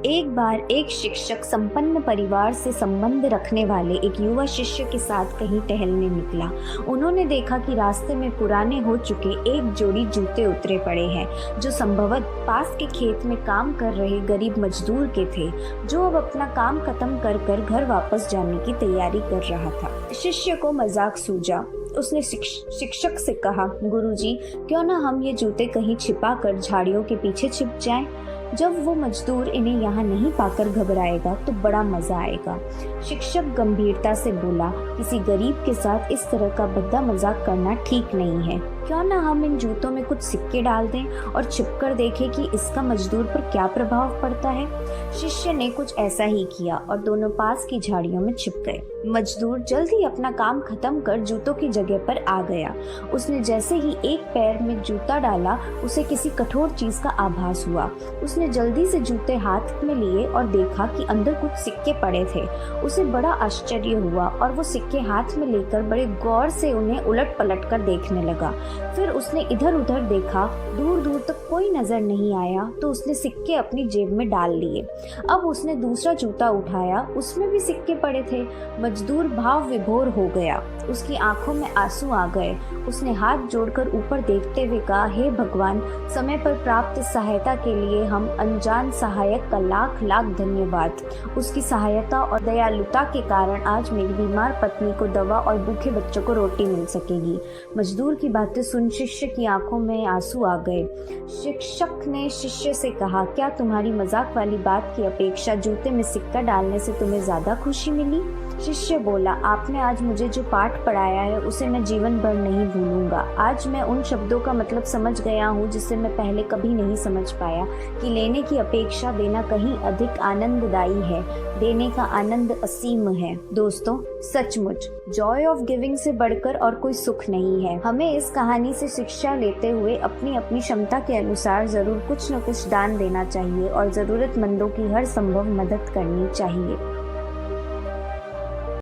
एक बार एक शिक्षक संपन्न परिवार से संबंध रखने वाले एक युवा शिष्य के साथ कहीं टहलने निकला। उन्होंने देखा कि रास्ते में पुराने हो चुके एक जोड़ी जूते उतरे पड़े हैं, जो संभवतः पास के खेत में काम कर रहे गरीब मजदूर के थे, जो अब अपना काम खत्म कर घर वापस जाने की तैयारी कर रहा था। शिष्य को मजाक सूझा। उसने शिक्षक से कहा, गुरुजी, क्यों ना हम ये जूते कहीं छिपा कर झाड़ियों के पीछे छिप जाएं? जब वो मजदूर इन्हें यहाँ नहीं पाकर घबराएगा तो बड़ा मजा आएगा। शिक्षक गंभीरता से बोला, किसी गरीब के साथ इस तरह का भद्दा मजाक करना ठीक नहीं है। क्यों ना हम इन जूतों में कुछ सिक्के डाल दें और छिपकर देखें कि इसका मजदूर पर क्या प्रभाव पड़ता है। शिष्य ने कुछ ऐसा ही किया और दोनों पास की झाड़ियों में छिप गए। मजदूर जल्द ही अपना काम खत्म कर जूतों की जगह पर आ गया। उसने जैसे ही एक पैर में जूता डाला, उसे किसी कठोर चीज का आभास हुआ। उसने जल्दी से जूते हाथ में लिए और देखा कि अंदर कुछ सिक्के पड़े थे। उसे बड़ा आश्चर्य हुआ और वो सिक्के हाथ में लेकर बड़े गौर से उन्हें उलट पलट कर देखने लगा। फिर उसने इधर उधर देखा, दूर दूर तक कोई नजर नहीं आया तो उसने सिक्के अपनी जेब में डाल लिए। अब उसने दूसरा जूता उठाया, उसमें भी सिक्के पड़े थे। मजदूर भाव विभोर हो गया, उसकी आंखों में आंसू आ गए। उसने हाथ जोड़कर ऊपर देखते हुए कहा, हे भगवान, समय पर प्राप्त सहायता के लिए हम अनजान सहायक का लाख लाख धन्यवाद। उसकी सहायता और दयालुता के कारण आज मेरी बीमार पत्नी को दवा और भूखे बच्चों को रोटी मिल सकेगी। मजदूर की बातें सुन शिष्य की आंखों में आंसू आ गए। शिक्षक ने शिष्य से कहा, क्या तुम्हारी मजाक वाली बात की अपेक्षा जूते में सिक्का डालने से तुम्हें ज्यादा खुशी मिली? शिष्य बोला, आपने आज मुझे जो पाठ पढ़ाया है उसे मैं जीवन भर नहीं भूलूंगा। आज मैं उन शब्दों का मतलब समझ गया हूँ जिसे मैं पहले कभी नहीं समझ पाया, कि लेने की अपेक्षा देना कहीं अधिक आनंददायी है। देने का आनंद असीम है। दोस्तों, सचमुच जॉय ऑफ गिविंग से बढ़कर और कोई सुख नहीं है। हमें इस कहानी से शिक्षा लेते हुए अपनी अपनी क्षमता के अनुसार जरूर कुछ न कुछ दान देना चाहिए और जरूरतमंदों की हर संभव मदद करनी चाहिए।